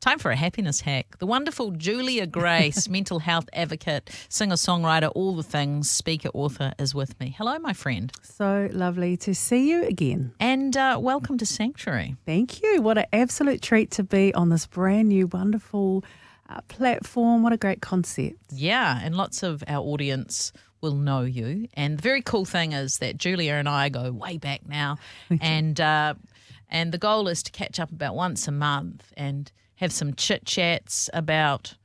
Time for a happiness hack. The wonderful Julia Grace, mental health advocate, singer-songwriter, all the things, speaker, author, is with me. Hello, my friend. So lovely to see you again. And welcome to Sanctuary. Thank you. What an absolute treat to be on this brand new, wonderful platform. What a great concept. Yeah, and lots of our audience will know you. And the very cool thing is that Julia and I go way back now. And the goal is to catch up about once a month and have some chit-chats about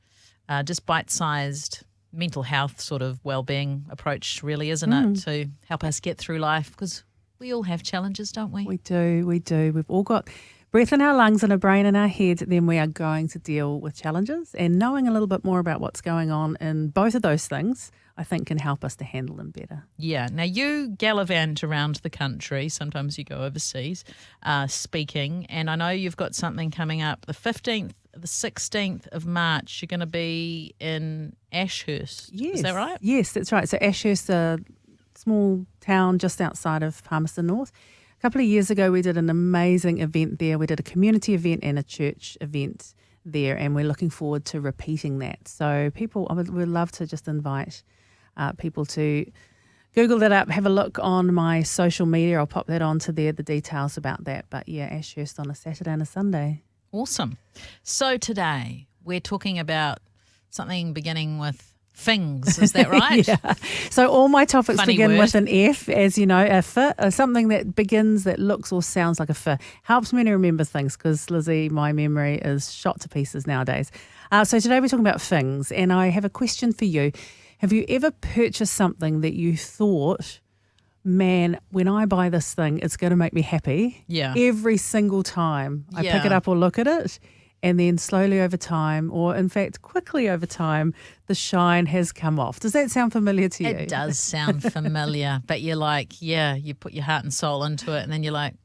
just bite-sized mental health sort of well-being approach, really, isn't it, to help us get through life, because we all have challenges, don't we? We do. We've all got breath in our lungs and a brain in our head, then we are going to deal with challenges. And knowing a little bit more about what's going on in both of those things, I think, can help us to handle them better. Yeah. Now, you gallivant around the country. Sometimes you go overseas speaking. And I know you've got something coming up the 15th, the 16th of March. You're going to be in Ashurst. Yes. Is that right? Yes, that's right. So Ashurst, a small town just outside of Palmerston North. A couple of years ago, we did an amazing event there. We did a community event and a church event there, and we're looking forward to repeating that. So people, I would love to just invite people to Google that up, have a look on my social media. I'll pop that onto there, the details about that. But yeah, Ashurst on a Saturday and a Sunday. Awesome. So today we're talking about something beginning with things. Is that right? Yeah. So all my topics Funny begin word. with an F, as you know, a F, something that begins, that looks or sounds like a F. Helps me to remember things because, Lizzie, my memory is shot to pieces nowadays. So today we're talking about things, and I have a question for you. Have you ever purchased something that you thought, man, when I buy this thing, it's going to make me happy? Yeah. Every single time I pick it Yeah. up or look at it. And then slowly over time, or in fact quickly over time, the shine has come off. Does that sound familiar to you? It does sound familiar, but you're like, yeah, you put your heart and soul into it, and then you're like,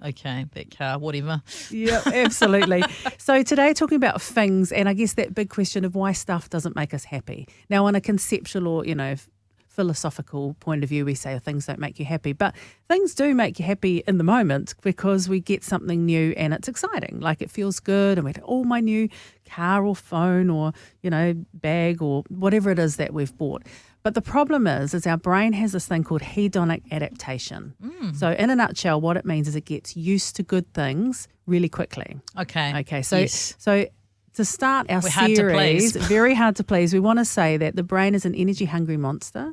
okay, that car, whatever. Yeah, absolutely. So today talking about things, and I guess that big question of why stuff doesn't make us happy. Now, on a conceptual or, philosophical point of view, we say things don't make you happy, but things do make you happy in the moment because we get something new and it's exciting. Like it feels good, and we get my new car or phone or, bag or whatever it is that we've bought. But the problem is our brain has this thing called hedonic adaptation. So in a nutshell, what it means is it gets used to good things really quickly. Okay. So Yes. to start our We're hard to series, please. very hard to please, we want to say that the brain is an energy-hungry monster.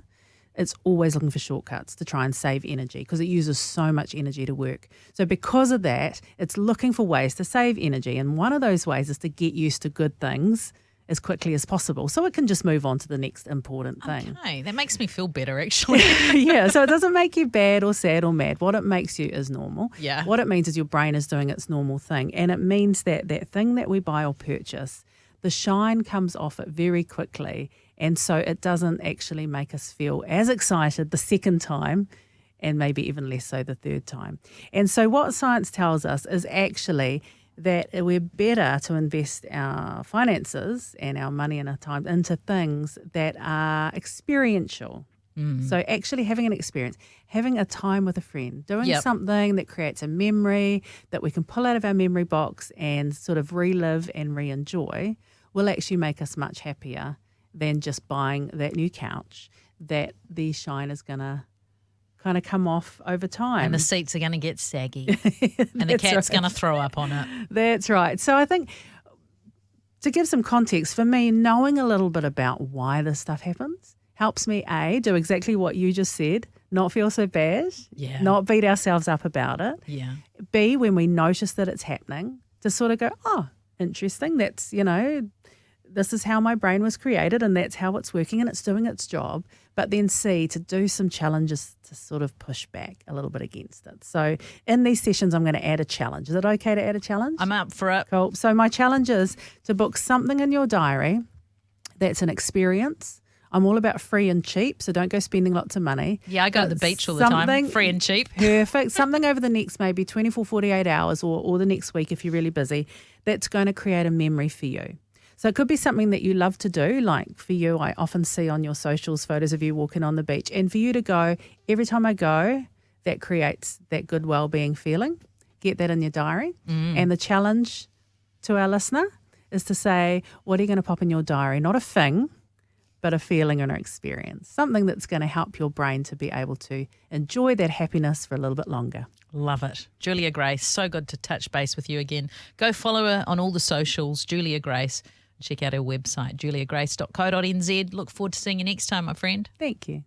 It's always looking for shortcuts to try and save energy because it uses so much energy to work. So because of that, it's looking for ways to save energy. And one of those ways is to get used to good things as quickly as possible so it can just move on to the next important thing. Okay, that makes me feel better, actually. Yeah, so it doesn't make you bad or sad or mad. What it makes you is normal. Yeah. What it means is your brain is doing its normal thing. And it means that that thing that we buy or purchase, the shine comes off it very quickly. And so it doesn't actually make us feel as excited the second time, and maybe even less so the third time. And so what science tells us is actually that we're better to invest our finances and our money and our time into things that are experiential. So actually having an experience, having a time with a friend, doing something that creates a memory that we can pull out of our memory box and sort of relive and re-enjoy will actually make us much happier than just buying that new couch that the shine is going to kind of come off over time. And the seats are going to get saggy. And the cat's going to throw up on it. That's right. So I think to give some context, for me, knowing a little bit about why this stuff happens helps me, A, do exactly what you just said, not feel so bad, not beat ourselves up about it. Yeah. B, when we notice that it's happening, to sort of go, oh, interesting, that's, this is how my brain was created and that's how it's working and it's doing its job. But then C, to do some challenges to sort of push back a little bit against it. So in these sessions, I'm going to add a challenge. Is it okay to add a challenge? I'm up for it. Cool. So my challenge is to book something in your diary that's an experience. I'm all about free and cheap, so don't go spending lots of money. Yeah, I go to the beach all the time, free and cheap. Perfect. Something over the next maybe 24, 48 hours or the next week if you're really busy, that's going to create a memory for you. So it could be something that you love to do, like for you, I often see on your socials photos of you walking on the beach. And for you to go, every time I go, that creates that good well-being feeling. Get that in your diary. And the challenge to our listener is to say, what are you going to pop in your diary? Not a thing, but a feeling or an experience, something that's going to help your brain to be able to enjoy that happiness for a little bit longer. Love it. Julia Grace, so good to touch base with you again. Go follow her on all the socials, Julia Grace. Check out her website, juliagrace.co.nz. Look forward to seeing you next time, my friend. Thank you.